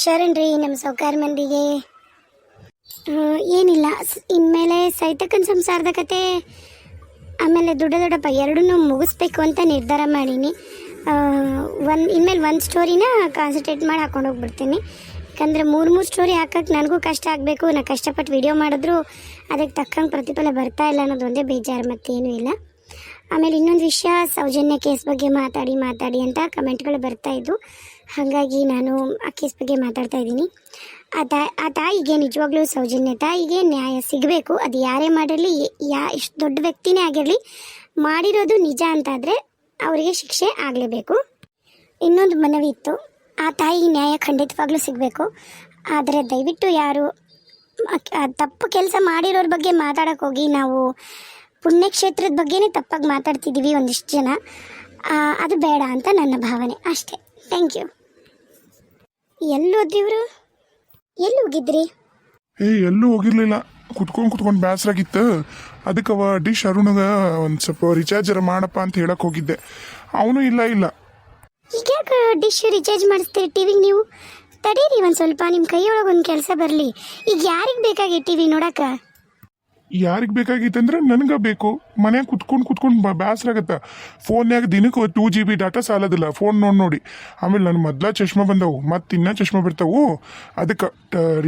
ಶರಣ್ ರೀ ನಮ್ಮ ಸೌಕಾರ ಮಂದಿಗೆ ಏನಿಲ್ಲ. ಇನ್ಮೇಲೆ ಸೈತಕ್ಕನ ಸಂಸಾರದ ಕತೆ ಆಮೇಲೆ ದೊಡ್ಡಪ್ಪ ಎರಡನ್ನೂ ಮುಗಿಸ್ಬೇಕು ಅಂತ ನಿರ್ಧಾರ ಮಾಡೀನಿ. ಇನ್ಮೇಲೆ ಒಂದು ಸ್ಟೋರಿನ ಕಾನ್ಸಂಟ್ರೇಟ್ ಮಾಡಿ ಹಾಕೊಂಡು ಹೋಗ್ಬಿಡ್ತೀನಿ. ಯಾಕಂದರೆ ಮೂರು ಸ್ಟೋರಿ ಹಾಕಕ್ಕೆ ನನಗೂ ಕಷ್ಟ ಆಗಬೇಕು. ನಾನು ಕಷ್ಟಪಟ್ಟು ವಿಡಿಯೋ ಮಾಡಿದ್ರು ಅದಕ್ಕೆ ತಕ್ಕಂಗೆ ಪ್ರತಿಫಲ ಬರ್ತಾ ಇಲ್ಲ ಅನ್ನೋದು ಒಂದೇ ಬೇಜಾರು, ಮತ್ತೇನೂ ಇಲ್ಲ. ಆಮೇಲೆ ಇನ್ನೊಂದು ವಿಷಯ, ಸೌಜನ್ಯ ಕೇಸ್ ಬಗ್ಗೆ ಮಾತಾಡಿ ಅಂತ ಕಮೆಂಟ್ಗಳು ಬರ್ತಾಯಿದ್ದು. ಹಾಗಾಗಿ ನಾನು ಆ ಕೇಸ್ ಬಗ್ಗೆ ಮಾತಾಡ್ತಾ ಇದ್ದೀನಿ. ಆ ತಾಯಿಗೆ ನಿಜವಾಗ್ಲೂ ಸೌಜನ್ಯ ತಾಯಿಗೆ ನ್ಯಾಯ ಸಿಗಬೇಕು. ಅದು ಯಾರೇ ಮಾಡಿರಲಿ, ಎಷ್ಟು ದೊಡ್ಡ ವ್ಯಕ್ತಿನೇ ಆಗಿರಲಿ, ಮಾಡಿರೋದು ನಿಜ ಅಂತಾದರೆ ಅವರಿಗೆ ಶಿಕ್ಷೆ ಆಗಲೇಬೇಕು. ಇನ್ನೊಂದು ಮನವಿ ಇತ್ತು, ಆ ತಾಯಿಗೆ ನ್ಯಾಯ ಖಂಡಿತವಾಗ್ಲೂ ಸಿಗಬೇಕು. ಆದರೆ ದಯವಿಟ್ಟು ಯಾರು ತಪ್ಪು ಕೆಲಸ ಮಾಡಿರೋರ ಬಗ್ಗೆ ಮಾತಾಡೋಕ್ಕೆ ಹೋಗಿ ನಾವು ಪುಣ್ಯಕ್ಷೇತ್ರದ ಬಗ್ಗೆನೇ ತಪ್ಪಾಗಿ ಮಾತಾಡ್ತಿದ್ದೀವಿ ಒಂದಿಷ್ಟು ಜನ. ಅದು ಬೇಡ ಅಂತ ನನ್ನ ಭಾವನೆ ಅಷ್ಟೇ. Thank you. ಎಲ್ಲಿ ಹೋದ್ರಿವ್ರು? ಎಲ್ಲಿ ಹೋಗಿದ್ರಿ? ಎಲ್ಲೂ ಹೋಗಿರ್ಲಿಲ್ಲ, ಕುತ್ಕೊಂಡು ಬೇಸರಾಗಿತ್ತು. ಅದಕ್ಕೆ ಡಿಶ್ ಅರುಣಗ ಒಂದು ಸ್ವಲ್ಪ ರಿಚಾರ್ಜರ್ ಮಾಡಪ್ಪ ಅಂತ ಹೇಳಕ್ ಹೋಗಿದ್ದೆ. ಅವನು ಇಲ್ಲ. ಈಗ ಯಾಕೆ ಡಿಶ್ ರಿಚಾರ್ಜ್ ಮಾಡಿಸ್ತೀರಿ ಟಿವಿಗೆ ನೀವು? ತಡೀರಿ ಒಂದು ಸ್ವಲ್ಪ, ನಿಮ್ಮ ಕೈಯೊಳಗೆ ಒಂದು ಕೆಲಸ ಬರಲಿ. ಈಗ ಯಾರಿಗೆ ಬೇಕಾಗಿ ಟಿವಿ ನೋಡಕ? ಯಾರಿಗೆ ಬೇಕಾಗಿತ್ತಂದ್ರೆ ನನಗೆ ಬೇಕು. ಮನ್ಯಾಗ ಕುತ್ಕೊಂಡು ಬೇಸರಾಗತ್ತ. ಫೋನ್ಯಾಗ ದಿನಕ್ಕೆ 2 GB ಡಾಟಾ ಸಾಲೋದಿಲ್ಲ ಫೋನ್ ನೋಡಿ. ಆಮೇಲೆ ನನ್ನ ಮೊದಲ ಚಶ್ಮಾ ಬಂದವು, ಮತ್ತೆ ಇನ್ನೂ ಚಶ್ಮಾ ಬರ್ತಾವು. ಅದಕ್ಕೆ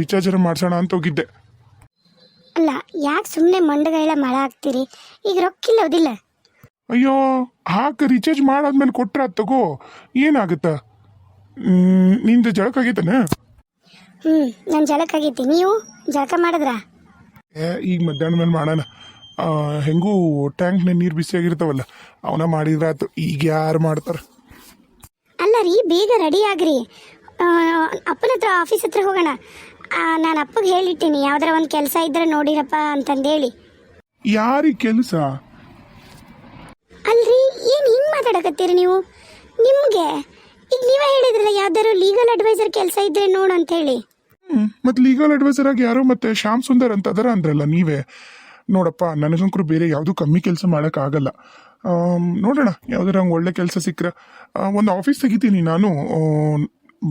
ರಿಚಾರ್ಜರ್ ಮಾಡ್ಸೋಣ ಅಂತ ಹೋಗಿದ್ದೆ. ಅಲ್ಲ, ಯಾಕೆ ಸುಮ್ಮನೆ ಮಂಡಗೈಲ ಮಳ ಹಾಕ್ತೀರಿ? ಈಗ ರೊಕ್ಕಿಲ್ಲ ಓದಿಲ್ಲ? ಅಯ್ಯೋ, ಹಾಕಿ ರಿಚಾರ್ಜ್ ಮಾಡಾದ್ಮೇಲೆ ಕೊಟ್ರ ತಗೋ, ಏನಾಗುತ್ತ? ನಿಂದು ಜಳಕ ಆಗೈತನ? ನನ್ನ ಜಳಕ ಆಗೈತಿ. ನೀವು ಜಳಕ ಮಾಡಿದ್ರ? ಈಗ ಮಧ್ಯಾಹ್ನ ಮೇಲೆ ಮಾಡೋಣ. ಹೆಂಗೂ ಟ್ಯಾಂಕ್ನ ನೀರು ಬಿಸಿಯಾಗಿರ್ತಾವಲ್ಲ, ಅವನ ಮಾಡಿದ್ರಾತು. ಈಗ ಯಾರು ಮಾಡ್ತಾರ? ಅಲ್ಲ ರೀ, ಬೇಗ ರೆಡಿ ಆಗ್ರಿ. ಅಪ್ಪನ ಹತ್ರ ಆಫೀಸ್ ಹತ್ರ ಹೋಗೋಣ. ನಾನು ಅಪ್ಪಗೆ ಹೇಳಿಟ್ಟಿನಿ, ಯಾವ್ದಾರ ಒಂದು ಕೆಲಸ ಇದ್ರೆ ನೋಡಿರಪ್ಪ ಅಂತಂದೇಳಿ. ಯಾರಿಗೆ ಕೆಲಸ? ಅಲ್ರಿ, ಏನು ಹಿಂಗೆ ಮಾತಾಡಕತ್ತೀರಿ ನೀವು? ನಿಮಗೆ ಈಗ ನೀವೇ ಹೇಳಿದ್ರಲ್ಲ, ಯಾವ್ದಾರು ಲೀಗಲ್ ಅಡ್ವೈಸರ್ ಕೆಲಸ ಇದ್ರೆ ನೋಡು ಅಂತ ಹೇಳಿ. ಮತ್ತೆ ಲೀಗಲ್ ಅಡ್ವೈಸರ್ ಆಗಿ ಯಾರೋ ಮತ್ತೆ ಶ್ಯಾಮ್ ಸುಂದರ್ ಅಂತ ಅದರ ಅಂದ್ರಲ್ಲ ನೀವೇ. ನೋಡಪ್ಪ, ನನಗಂಕರು ಬೇರೆ ಯಾವುದು ಕಮ್ಮಿ ಕೆಲಸ ಮಾಡೋಕ್ಕಾಗಲ್ಲ. ನೋಡೋಣ, ಯಾವ್ದಾರ ಹಂಗೆ ಒಳ್ಳೆ ಕೆಲಸ ಸಿಕ್ಕರೆ. ಒಂದು ಆಫೀಸ್ ತೆಗಿತೀನಿ ನಾನು,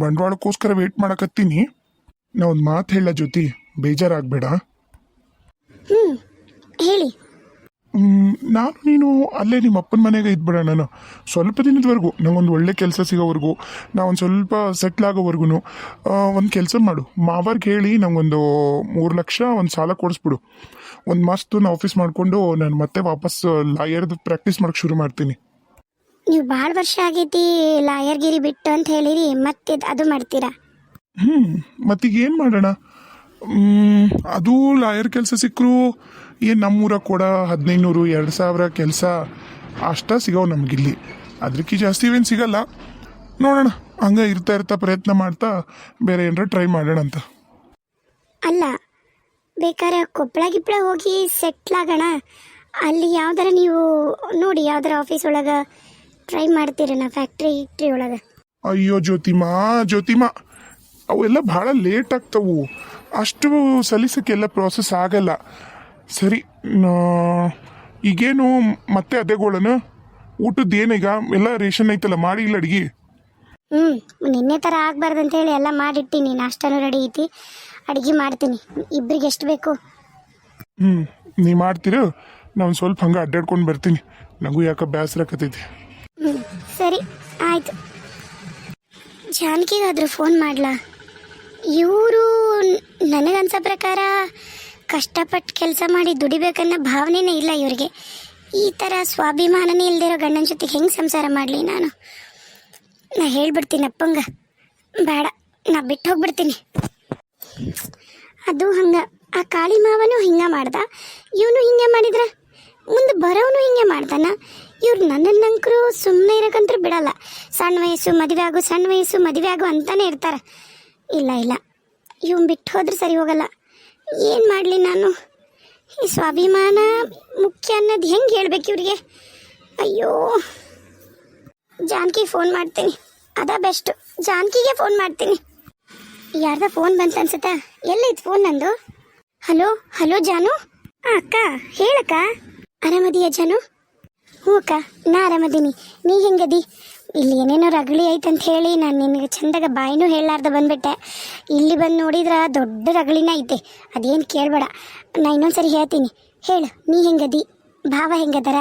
ಬಂಡವಾಳಕ್ಕೋಸ್ಕರ ವೇಟ್ ಮಾಡಕತ್ತೀನಿ. ನಾ ಒಂದು ಮಾತು ಹೇಳ ಜ್ಯೋತಿ, ಬೇಜಾರಾಗಬೇಡ. ಹೇಳಿ. ನಾನು ನೀನು ಅಲ್ಲೇ ನಿಮ್ಮ ಅಪ್ಪನ ಮನೆಗೆ ಇದ್ಬೇಡ. ನಾನು ಸ್ವಲ್ಪ ದಿನದವರೆಗೂ, ನಂಗೊಂದು ಒಳ್ಳೆ ಕೆಲಸ ಸಿಗೋವರೆಗೂ, ನಾ ಒಂದು ಸ್ವಲ್ಪ ಸೆಟ್ಲ್ ಆಗೋವರೆಗೂ ಒಂದು ಕೆಲಸ ಮಾಡು. ಮಾವರ್ಗೆ ಹೇಳಿ ನಂಗೊಂದು 3 ಲಕ್ಷ ಒಂದು ಸಾಲ ಕೊಡಿಸ್ಬಿಡು. ಒಂದು ಮಸ್ತ್ ಆಫೀಸ್ ಮಾಡಿಕೊಂಡು ನಾನು ಮತ್ತೆ ವಾಪಸ್ ಲಾಯರ್ದು ಪ್ರಾಕ್ಟೀಸ್ ಮಾಡೋಕ್ಕೆ ಶುರು ಮಾಡ್ತೀನಿ. ನೀವು ಭಾಳ ವರ್ಷ ಆಗೈತಿ ಲಾಯರ್ಗಿರಿ ಬಿಟ್ಟು ಅಂತ ಹೇಳಿರಿ, ಮತ್ತೆ ಅದು ಮಾಡ್ತೀರಾ? ಮತ್ತೀಗ ಏನು ಮಾಡೋಣ? ಅದು ಲಾಯರ್ ಕೆಲಸ ಸಿಕ್ಕರು ಏನು ನಮ್ಮೂರಾಗ ಕೂಡ 1500 2000 ಕೆಲಸ ಅಷ್ಟ ಸಿಗವು ನಮಗಿಲ್ಲಿ. ಅದಕ್ಕೆ ಜಾಸ್ತಿ ಇವೇನು ಸಿಗಲ್ಲ. ನೋಡೋಣ, ಹಂಗೆ ಇರ್ತಾ ಪ್ರಯತ್ನ ಮಾಡ್ತಾ ಬೇರೆ ಏನಾರ ಟ್ರೈ ಮಾಡೋಣ ಅಂತ. ಅಲ್ಲ, ಬೇಕಾದ್ರೆ ಕೊಪ್ಪಳ ಹೋಗಿ ಸೆಟ್ಲ್ ಆಗೋಣ. ಅಲ್ಲಿ ಯಾವ್ದಾರ ನೀವು ನೋಡಿ, ಯಾವ್ದಾರ ಆಫೀಸ್ ಒಳಗೆ ಟ್ರೈ ಮಾಡ್ತೀರಣ್ಣ, ಫ್ಯಾಕ್ಟ್ರಿ ಒಳಗೆ. ಅಯ್ಯೋ ಜ್ಯೋತಿಮಾ, ಅವೆಲ್ಲ ಭಾಳ ಲೇಟ್ ಆಗ್ತವು. ಅಷ್ಟು ಸಲ್ಲಿಸೋಕ್ಕೆಲ್ಲ ಪ್ರೋಸೆಸ್ ಆಗಲ್ಲ. ಸರಿ, ಈಗೇನು ಮತ್ತೆ ಅದೇಗೋಳನ ಊಟದ್ದು ಏನೀಗ? ಎಲ್ಲ ರೇಷನ್ ಐತಲ್ಲ, ಮಾಡಿ ಇಲ್ಲ ಅಡ್ಗೆ? ನಿನ್ನೆ ಥರ ಆಗ್ಬಾರ್ದು ಅಂತೇಳಿ ಎಲ್ಲ ಮಾಡಿಟ್ಟಿನಿ. ನಾಷ್ಟನೂ ರೆಡಿ ಐತಿ, ಅಡುಗೆ ಮಾಡ್ತೀನಿ. ಇಬ್ಬರಿಗೆ ಎಷ್ಟು ಬೇಕು? ನೀ ಮಾಡ್ತೀರ? ನಾನು ಸ್ವಲ್ಪ ಹಂಗೆ ಅಡ್ಡಾಡ್ಕೊಂಡು ಬರ್ತೀನಿ. ನನಗೂ ಯಾಕೆ ಬೇಸರಕತ್ತೈತಿ. ಸರಿ, ಆಯಿತು. ಜಾನಕಿಗಾದರೂ ಫೋನ್ ಮಾಡ್ಲಾ? ಇವರು ನನಗನ್ಸೋ ಪ್ರಕಾರ ಕಷ್ಟಪಟ್ಟು ಕೆಲಸ ಮಾಡಿ ದುಡಿಬೇಕನ್ನೋ ಭಾವನೆನೇ ಇಲ್ಲ ಇವರಿಗೆ. ಈ ಥರ ಸ್ವಾಭಿಮಾನನೇ ಇಲ್ದಿರೋ ಗಂಡನ ಜೊತೆಗೆ ಹೆಂಗೆ ಸಂಸಾರ ಮಾಡಲಿ ನಾನು? ನಾ ಹೇಳ್ಬಿಡ್ತೀನಿ ಅಪ್ಪಂಗ, ಬೇಡ, ನಾ ಬಿಟ್ಟು ಹೋಗ್ಬಿಡ್ತೀನಿ. ಅದು ಹಂಗೆ, ಆ ಕಾಳಿ ಮಾವನು ಹಿಂಗೆ ಮಾಡ್ದ, ಇವನು ಹಿಂಗೆ ಮಾಡಿದ್ರ ಮುಂದೆ ಬರೋನು ಹಿಂಗೆ ಮಾಡ್ತಾನ. ಇವ್ರು ನನ್ನನ್ನಂಕರು ಸುಮ್ಮನೆ ಇರೋಕ್ಕಂತೂ ಬಿಡಲ್ಲ. ಸಣ್ಣ ವಯಸ್ಸು ಮದುವೆ ಆಗು ಅಂತಾನೆ ಇರ್ತಾರೆ. ಇಲ್ಲ, ಇವನ್ ಬಿಟ್ಟು ಹೋದ್ರೆ ಸರಿ ಹೋಗಲ್ಲ. ಏನು ಮಾಡಲಿ ನಾನು? ಈ ಸ್ವಾಭಿಮಾನ ಮುಖ್ಯ ಅನ್ನೋದು ಹೆಂಗೆ ಹೇಳ್ಬೇಕು ಇವ್ರಿಗೆ? ಅಯ್ಯೋ, ಜಾನಕಿಗೆ ಫೋನ್ ಮಾಡ್ತೀನಿ, ಅದ ಬೆಸ್ಟು. ಜಾನಕಿಗೆ ಫೋನ್ ಮಾಡ್ತೀನಿ. ಯಾರ್ದ ಫೋನ್ ಬಂತ ಅನ್ಸುತ್ತಾ? ಎಲ್ಲೈತೆ ಫೋನ್ ನಂದು? ಹಲೋ ಜಾನು? ಅಕ್ಕ, ಹೇಳಕ್ಕ. ಆರಾಮದಿಯ ಜಾನು? ಹ್ಞೂ ಅಕ್ಕ, ನಾ ಆರಾಮದೀನಿ. ನೀ ಹೆಂಗದಿ? ಇಲ್ಲಿ ಏನೇನೋ ರಗಳಿ ಐತಂತ ಹೇಳಿ ನಾನು ನಿನಗೆ ಚಂದಾಗ ಬಾಯಿನೂ ಹೇಳಾರ್ದ ಬಂದ್ಬಿಟ್ಟೆ. ಇಲ್ಲಿ ಬಂದು ನೋಡಿದ್ರೆ ದೊಡ್ಡ ರಗಳಿನ ಐತೆ, ಅದೇನು ಕೇಳಬೇಡ. ನಾ ಇನ್ನೊಂದ್ಸರಿ ಹೇಳ್ತೀನಿ, ಹೇಳು ನೀ ಹೆಂಗದಿ, ಭಾವ ಹೆಂಗದಾರ,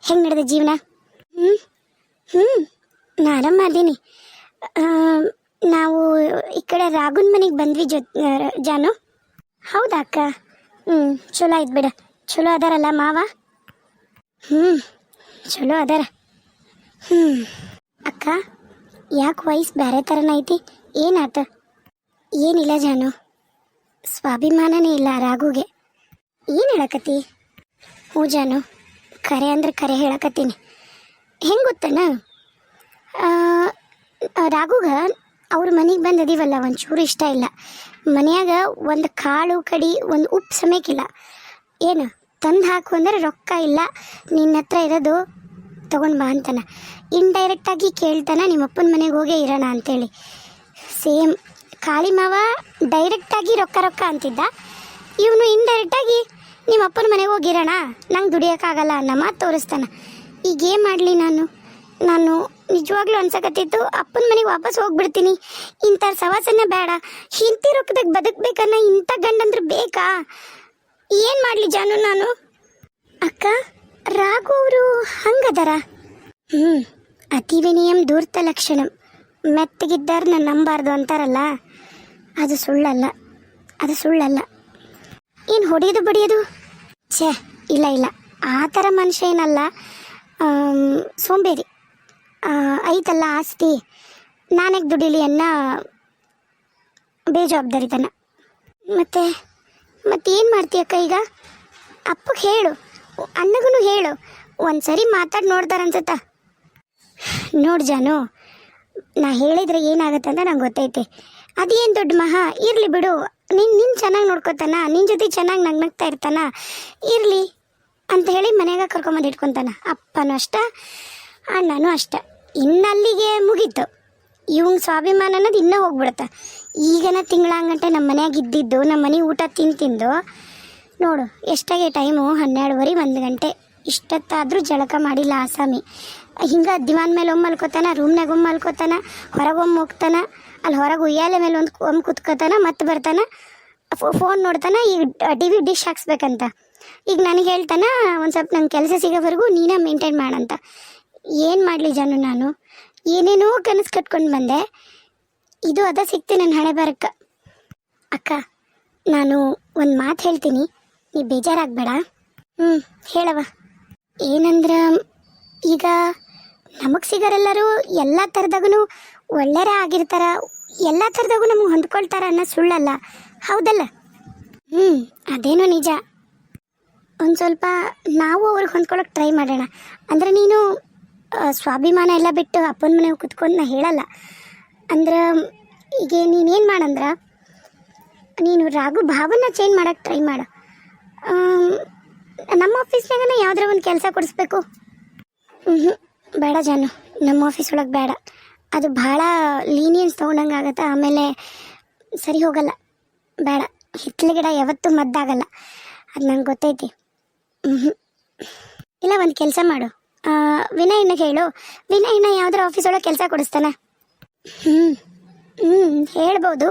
ಹೆಂಗೆ ನಡೆದ ಜೀವನ? ಹ್ಞೂ ನಾ ಆರಾಮ ಅದೀನಿ. ನಾವು ಈ ಕಡೆ ರಾಗುನ್ ಮನೆಗೆ ಬಂದ್ವಿ ಜಾನು. ಹೌದಾ ಅಕ್ಕ? ಚಲೋ ಆಯ್ತು ಬಿಡ. ಚಲೋ ಅದಾರಲ್ಲ ಮಾವ? ಚಲೋ ಅದಾರ. ಅಕ್ಕ ಯಾಕೆ ವಯಸ್ಸು ಬೇರೆ ಥರನ ಐತಿ, ಏನಾತ? ಏನಿಲ್ಲ ಜಾನು, ಸ್ವಾಭಿಮಾನನೇ ಇಲ್ಲ ರಾಗುಗೆ. ಏನು ಹೇಳಕತ್ತಿ? ಹ್ಞೂ ಜಾನು, ಕರೆ ಅಂದ್ರೆ ಕರೆ ಹೇಳಕತ್ತೀನಿ. ಹೆಂಗೆ ಗೊತ್ತನ, ರಾಗುಗ ಅವ್ರ ಮನೆಗೆ ಬಂದದೀವಲ್ಲ ಒಂಚೂರು ಇಷ್ಟ ಇಲ್ಲ. ಮನೆಯಾಗ ಒಂದು ಕಾಳು ಕಡಿ ಒಂದು ಉಪ್ಪು ಸಮೇಕಿಲ್ಲ. ಏನು ತಂದು ಹಾಕು ಅಂದ್ರೆ ರೊಕ್ಕ ಇಲ್ಲ, ನಿನ್ನ ಹತ್ರ ಇರೋದು ತೊಗೊಂಡು ಬಾ ಅಂತಾನ. ಇಂಡೈರೆಕ್ಟಾಗಿ ಕೇಳ್ತಾನ ನಿಮ್ಮಪ್ಪನ ಮನೆಗೆ ಹೋಗೇ ಇರೋಣ ಅಂತೇಳಿ. ಸೇಮ್ ಕಾಳಿ ಮಾವ ಡೈರೆಕ್ಟಾಗಿ ರೊಕ್ಕ ರೊಕ್ಕ ಅಂತಿದ್ದ, ಇವನು ಇಂಡೈರೆಕ್ಟಾಗಿ ನಿಮ್ಮಪ್ಪನ ಮನೆಗೆ ಹೋಗಿರೋಣ, ನಂಗೆ ದುಡಿಯೋಕ್ಕಾಗಲ್ಲ ಅನ್ನೋ ಮಾತು ತೋರಿಸ್ತಾನ. ಈಗ ಏನು ಮಾಡಲಿ ನಾನು ನಿಜವಾಗ್ಲೂ ಅನ್ಸಕತ್ತಿತ್ತು ಅಪ್ಪನ ಮನೆಗೆ ವಾಪಸ್ ಹೋಗ್ಬಿಡ್ತೀನಿ. ಇಂಥ ಸವಾಸನ್ನ ಬೇಡ, ಹಿಂತಿ ರೊಕ್ಕದಾಗ ಬದುಕಬೇಕನ್ನ ಇಂಥ ಗಂಡಂದ್ರೆ ಬೇಕಾ? ಏನು ಮಾಡಲಿ ಜಾನು ನಾನು? ಅಕ್ಕ ರಾಘು ಅವರು ಹಂಗದಾರ? ಅತಿ ವಿನಯಂ ಧೂರ್ತ ಲಕ್ಷಣಂ, ಮೆತ್ತಗಿದ್ದಾರನ್ನ ನಂಬಾರ್ದು ಅಂತಾರಲ್ಲ, ಅದು ಸುಳ್ಳಲ್ಲ. ಏನು ಹೊಡೆಯೋದು ಬಡಿಯೋದು? ಛೇ ಇಲ್ಲ, ಆ ಥರ ಮನುಷ್ಯ ಏನಲ್ಲ. ಸೋಂಬೇರಿ ಐತಲ್ಲ ಆಸ್ತಿ, ನಾನಾಗ ದುಡಿಲಿ ಅನ್ನೋ ಬೇಜವಾಬ್ದಾರಿತನ. ಮತ್ತೇನು ಮಾಡ್ತೀಯಕ್ಕ ಈಗ? ಅಪ್ಪಗೆ ಹೇಳು, ಅಣ್ಣಗೂ ಹೇಳು, ಒಂದ್ಸರಿ ಮಾತಾಡಿ ನೋಡ್ತಾರನ್ಸತ್ತ. ನೋಡು ಜಾನು, ನಾ ಹೇಳಿದ್ರೆ ಏನಾಗುತ್ತೆ ಅಂತ ನಂಗೆ ಗೊತ್ತೈತೆ. ಅದೇನು ದೊಡ್ಡ ಮಹಾ, ಇರಲಿ ಬಿಡು, ನಿನ್ನ ಚೆನ್ನಾಗಿ ನೋಡ್ಕೊತಾನ, ನಿನ್ನ ಜೊತೆ ಚೆನ್ನಾಗಿ ನಗ್ನಗ್ತಾ ಇರ್ತಾನ, ಇರಲಿ ಅಂತ ಹೇಳಿ ಮನೆಯಾಗ ಕರ್ಕೊಂಬಂದು ಇಟ್ಕೊತಾನ. ಅಪ್ಪನೂ ಅಷ್ಟ, ಅಣ್ಣನೂ ಅಷ್ಟ. ಇನ್ನಲ್ಲಿಗೆ ಮುಗೀತು. ಇವಂಗೆ ಸ್ವಾಭಿಮಾನ ಅನ್ನೋದು ಇನ್ನೂ ಹೋಗ್ಬಿಡುತ್ತೆ. ಈಗನ ತಿಂಗಳಂಗಂಟೆ ನಮ್ಮ ಮನೆಯಾಗ ಇದ್ದಿದ್ದು, ನಮ್ಮ ಮನೆ ಊಟ ತಿಂದು ನೋಡು ಎಷ್ಟಾಗೆ ಟೈಮು 12:30 1 ಗಂಟೆ. ಇಷ್ಟೊತ್ತಾದರೂ ಜಳಕ ಮಾಡಿಲ್ಲ ಆಸಾಮಿ. ಹಿಂಗೆ ದಿವಾನ್ ಮೇಲೆ ಒಮ್ಮೆ ಮಲ್ಕೋತಾನ, ರೂಮ್ನಾಗ ಒಮ್ಮೆ ಮಲ್ಕೋತಾನ, ಹೊರಗೊಮ್ಮೆ ಹೋಗ್ತಾನ, ಅಲ್ಲಿ ಹೊರಗೆ ಉಯ್ಯಾಲೆ ಮೇಲೆ ಒಮ್ಮೆ ಕುತ್ಕೋತಾನ, ಮತ್ತೆ ಬರ್ತಾನ, ಫೋನ್ ನೋಡ್ತಾನ. ಈಗ TV ಡಿಶ್ ಹಾಕ್ಸ್ಬೇಕಂತ. ಈಗ ನನಗೆ ಹೇಳ್ತಾನ ಒಂದು ಸ್ವಲ್ಪ ನಂಗೆ ಕೆಲಸ ಸಿಗೋವರೆಗೂ ನೀನೇ ಮೇಂಟೈನ್ ಮಾಡಂತ. ಏನು ಮಾಡಲಿ ಜಾನು, ನಾನು ಏನೇನೋ ಕನಸು ಕಟ್ಕೊಂಡು ಬಂದೆ, ಇದು ಅದ ಸಿಕ್ತೆ ನನ್ನ ಹಣೆ ಬರಕ್ಕೆ. ಅಕ್ಕ ನಾನು ಒಂದು ಮಾತು ಹೇಳ್ತೀನಿ, ನೀ ಬೇಜಾರಾಗಬೇಡ. ಹೇಳವ. ಏನಂದ್ರೆ ಈಗ ನಮಗೆ ಸಿಗೋರೆಲ್ಲರೂ ಎಲ್ಲ ಥರದಾಗೂ ಒಳ್ಳೆಯರ ಆಗಿರ್ತಾರ, ಎಲ್ಲ ಥರದಾಗೂ ನಮಗೆ ಹೊಂದ್ಕೊಳ್ತಾರ ಅನ್ನೋ ಸುಳ್ಳಲ್ಲ, ಹೌದಲ್ಲ? ಅದೇನೋ ನಿಜ. ಒಂದು ಸ್ವಲ್ಪ ನಾವು ಅವ್ರಿಗೆ ಹೊಂದ್ಕೊಳ್ಳೋಕೆ ಟ್ರೈ ಮಾಡೋಣ. ಅಂದರೆ ನೀನು ಸ್ವಾಭಿಮಾನ ಎಲ್ಲ ಬಿಟ್ಟು ಅಪ್ಪನ ಮನೆಗೆ ಕುತ್ಕೊಂಡು ನಾ ಹೇಳಲ್ಲ. ಅಂದ್ರೆ ಈಗ ನೀನೇನು ಮಾಡಂದ್ರೆ, ನೀನು ರಾಘು ಭಾವನ ಚೇಂಜ್ ಮಾಡೋಕ್ಕೆ ಟ್ರೈ ಮಾಡು. ನಮ್ಮ ಆಫೀಸ್ನಾಗನ ಯಾವುದರ ಒಂದು ಕೆಲಸ ಕೊಡಿಸ್ಬೇಕು. ಬೇಡ ಜಾನು, ನಮ್ಮ ಆಫೀಸ್ ಒಳಗೆ ಬೇಡ. ಅದು ಭಾಳ ಲೀನಿಯನ್ಸ್ ತೊಗೊಂಡಂಗೆ ಆಗುತ್ತೆ, ಆಮೇಲೆ ಸರಿ ಹೋಗಲ್ಲ. ಬೇಡ, ಹಿತ್ತಲ ಗಿಡ ಯಾವತ್ತೂ ಮದ್ದಾಗಲ್ಲ, ಅದು ನಂಗೆ ಗೊತ್ತೈತಿ. ಇಲ್ಲ, ಒಂದು ಕೆಲಸ ಮಾಡು, ವಿನಯನ ಹೇಳು, ವಿನಯನ ಯಾವುದರ ಆಫೀಸ್ ಒಳಗೆ ಕೆಲಸ ಕೊಡಿಸ್ತಾನೆ. ಹೇಳ್ಬೋದು.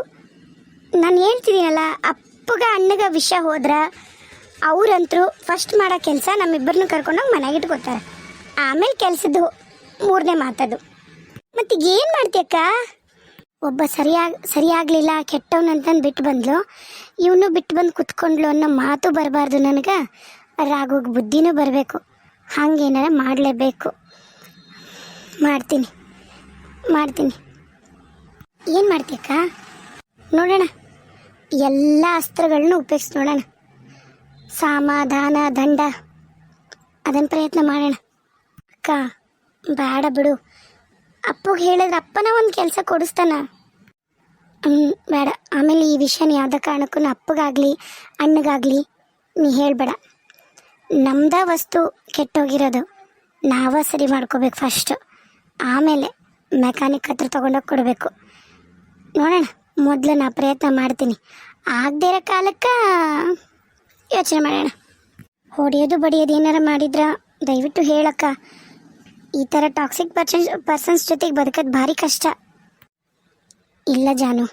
ನಾನು ಹೇಳ್ತಿದ್ದೀನಲ್ಲ, ಅಪ್ಪಗ ಅಣ್ಣಗ ವಿಷಯ ಹೋದ್ರೆ ಅವ್ರಂತರೂ ಫಸ್ಟ್ ಮಾಡೋ ಕೆಲಸ ನಮ್ಮಿಬ್ಬರನ್ನ ಕರ್ಕೊಂಡೋಗಿ ಮನೆಗೆ ಇಟ್ಕೋತಾರೆ. ಆಮೇಲೆ ಕೆಲಸದ್ದು 3ನೇ ಮಾತದು. ಮತ್ತು ಏನು ಮಾಡ್ತೀಯಕ್ಕ? ಒಬ್ಬ ಸರಿಯಾಗಲಿಲ್ಲ ಕೆಟ್ಟವನಂತಂದು ಬಿಟ್ಟು ಬಂದ್ಲು, ಇವನು ಬಿಟ್ಟು ಬಂದು ಕುತ್ಕೊಂಡ್ಲು ಅನ್ನೋ ಮಾತು ಬರಬಾರ್ದು ನನಗೆ. ರಾಘುಗೆ ಬುದ್ಧಿನೂ ಬರಬೇಕು, ಹಾಗೇನಾರ ಮಾಡಲೇಬೇಕು. ಮಾಡ್ತೀನಿ. ಏನು ಮಾಡ್ತೀಯಕ್ಕ? ನೋಡೋಣ, ಎಲ್ಲ ಅಸ್ತ್ರಗಳನ್ನೂ ಉಪಯೋಗಿಸಿ ನೋಡೋಣ. ಸಮಾಧಾನ ದಂಡ ಅದನ್ನು ಪ್ರಯತ್ನ ಮಾಡೋಣ. ಅಕ್ಕ ಬೇಡ ಬಿಡು, ಅಪ್ಪಗೆ ಹೇಳಿದ್ರೆ ಅಪ್ಪನ ಒಂದು ಕೆಲಸ ಕೊಡಿಸ್ತಾನ. ಬೇಡ, ಆಮೇಲೆ ಈ ವಿಷಯನ ಯಾವುದೇ ಕಾರಣಕ್ಕೂ ಅಪ್ಪಗಾಗಲಿ ಅಣ್ಣಗಾಗಲಿ ನೀ ಹೇಳಬೇಡ. ನಮ್ದ ವಸ್ತು ಕೆಟ್ಟೋಗಿರೋದು ನಾವೇ ಸರಿ ಮಾಡ್ಕೋಬೇಕು ಫಸ್ಟು, ಆಮೇಲೆ ಮೆಕ್ಯಾನಿಕ್ ಹತ್ರ ತೊಗೊಂಡೋಗಿ ಕೊಡಬೇಕು. ನೋಡೋಣ, ಮೊದಲು ನಾ ಪ್ರಯತ್ನ ಮಾಡ್ತೀನಿ. ಆಗದೇ ಇರೋ ಕಾಲಕ್ಕೆ ಯೋಚನೆ ಮಾಡೋಣ. ಹೊಡೆಯೋದು ಬಡಿಯೋದು ಏನಾರ ಮಾಡಿದ್ರ ದಯವಿಟ್ಟು ಹೇಳಕ್ಕ. ಈ ಥರ ಟಾಕ್ಸಿಕ್ ಪರ್ಸನ್ಸ್ ಜೊತೆಗೆ ಬದುಕೋದು ಭಾರಿ ಕಷ್ಟ. ಇಲ್ಲ ಜಾನು,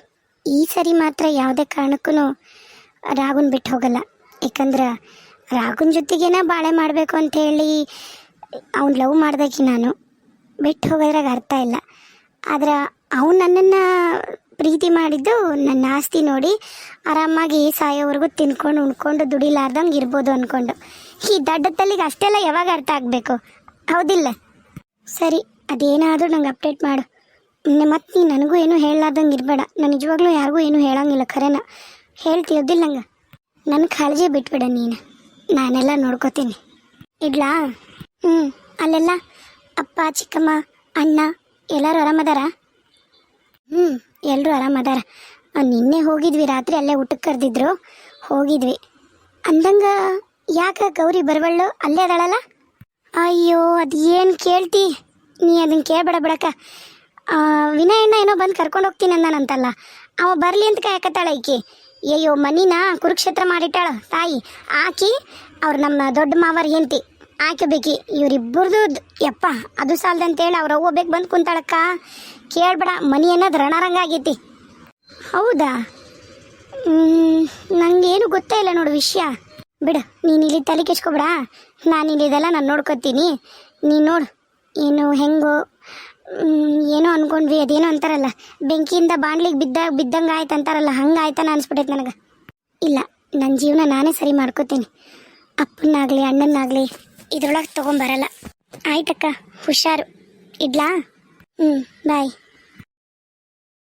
ಈ ಸರಿ ಮಾತ್ರ ಯಾವುದೇ ಕಾರಣಕ್ಕೂ ರಾಗುನ್ ಬಿಟ್ಟು ಹೋಗಲ್ಲ. ಯಾಕಂದ್ರೆ ರಾಗುನ್ ಜೊತೆಗೇನ ಬಾಳೆ ಮಾಡಬೇಕು ಅಂತ ಹೇಳಿ ಅವ್ನು ಲವ್ ಮಾಡ್ದಾಕಿ ನಾನು ಬಿಟ್ಟು ಹೋಗೋದ್ರಾಗ ಅರ್ಥ ಇಲ್ಲ. ಆದ್ರೆ ಅವ್ನು ನನ್ನನ್ನು ಪ್ರೀತಿ ಮಾಡಿದ್ದು ನನ್ನ ಆಸ್ತಿ ನೋಡಿ ಆರಾಮಾಗಿ ಸಾಯೋವರೆಗೂ ತಿನ್ಕೊಂಡು ಉಣ್ಕೊಂಡು ದುಡಿಲಾರ್ದಂಗೆ ಇರ್ಬೋದು ಅಂದ್ಕೊಂಡು. ಈ ದಡ್ಡತ್ತಲ್ಲಿಗೆ ಅಷ್ಟೆಲ್ಲ ಯಾವಾಗ ಅರ್ಥ ಆಗಬೇಕು, ಹೌದಿಲ್ಲ? ಸರಿ, ಅದೇನಾದರೂ ನಂಗೆ ಅಪ್ಡೇಟ್ ಮಾಡು. ಮತ್ತು ನೀನು ನನಗೂ ಏನೂ ಹೇಳಲಾರ್ದಂಗೆ ಇರಬೇಡ. ನಾನು ನಿಜವಾಗ್ಲೂ ಯಾರಿಗೂ ಏನೂ ಹೇಳಂಗಿಲ್ಲ, ಖರೇನ ಹೇಳ್ತೀಯೋದಿಲ್ಲ ನಂಗೆ. ನನ್ನ ಕಾಳಜಿ ಬಿಟ್ಬಿಡ ನೀನು, ನಾನೆಲ್ಲ ನೋಡ್ಕೋತೀನಿ. ಇಡ್ಲಾ? ಅಲ್ಲೆಲ್ಲ ಅಪ್ಪ, ಚಿಕ್ಕಮ್ಮ, ಅಣ್ಣ ಎಲ್ಲರೂ ಆರಾಮದಾರ? ಎಲ್ಲರೂ ಆರಾಮದಾರ. ನಿನ್ನೆ ಹೋಗಿದ್ವಿ, ರಾತ್ರಿ ಅಲ್ಲೇ ಊಟಕ್ಕೆ ಕರೆದಿದ್ರು, ಹೋಗಿದ್ವಿ. ಅಂದಂಗೆ ಯಾಕೆ ಗೌರಿ ಬರವಳ್ಳು? ಅಲ್ಲೇ ಅದಳಲ್ಲ? ಅಯ್ಯೋ, ಅದು ಏನು ಕೇಳ್ತಿ ನೀ, ಅದನ್ನು ಕೇಳಬೇಡ ಬಿಡಕ್ಕ. ವಿನಯಣ್ಣ ಏನೋ ಬಂದು ಕರ್ಕೊಂಡು ಹೋಗ್ತೀನಿ ಅಂದಾನಂತಲ್ಲ, ಅವ ಬರಲಿ ಅಂತ ಕಾಯಕತ್ತಾಳ ಈಕಿ. ಅಯ್ಯೋ, ಮನಿನ ಕುರುಕ್ಷೇತ್ರ ಮಾಡಿಟ್ಟಾಳ ತಾಯಿ ಆಕಿ. ಅವ್ರು ನಮ್ಮ ದೊಡ್ಡ ಮಾವರ್ ಹೆಂಡ್ತಿ ಆಕೆ ಬೇಕಿ. ಇವರಿಬ್ಬರದು ಯಪ್ಪ ಅದು ಸಾಲದಂತೇಳಿ ಅವ್ರು ಅವ್ವ ಬೇಕು ಬಂದು ಕುಂತಾಳಕ್ಕ. ಕೇಳಬೇಡ, ಮನಿ ಅನ್ನೋದು ರಣರಂಗ ಆಗೈತಿ. ಹೌದಾ? ನನಗೇನು ಗೊತ್ತೇ ಇಲ್ಲ ನೋಡು ವಿಷಯ. ಬಿಡು, ನೀನು ಇಲ್ಲಿ ತಲೆ ಕೆಚ್ಕೊಬೇಡ, ನಾನು ಇಲ್ಲಿದೆಲ್ಲ ನಾನು ನೋಡ್ಕೊತೀನಿ. ನೀನು ನೋಡು ಏನು ಹೆಂಗೋ ಏನೋ ಅಂದ್ಕೊಂಡ್ವಿ. ಅದೇನೋ ಅಂತಾರಲ್ಲ, ಬೆಂಕಿಯಿಂದ ಬಾಣ್ಲಿಗೆ ಬಿದ್ದಂಗೆ ಆಯ್ತು ಅಂತಾರಲ್ಲ, ಹಂಗೆ ಆಯ್ತಾನ ಅನಿಸ್ಬಿಟ್ಟೈತೆ ನನಗೆ. ಇಲ್ಲ, ನನ್ನ ಜೀವನ ನಾನೇ ಸರಿ ಮಾಡ್ಕೋತೀನಿ. ಅಪ್ಪನಾಗಲಿ ಅಣ್ಣನಾಗಲಿ ಇದ್ರೊಳಗೆ ತೊಗೊಂಬರಲ್ಲ. ಆಯ್ತಕ್ಕ, ಹುಷಾರು. ಇಡ್ಲಾ? ಬಾಯ್.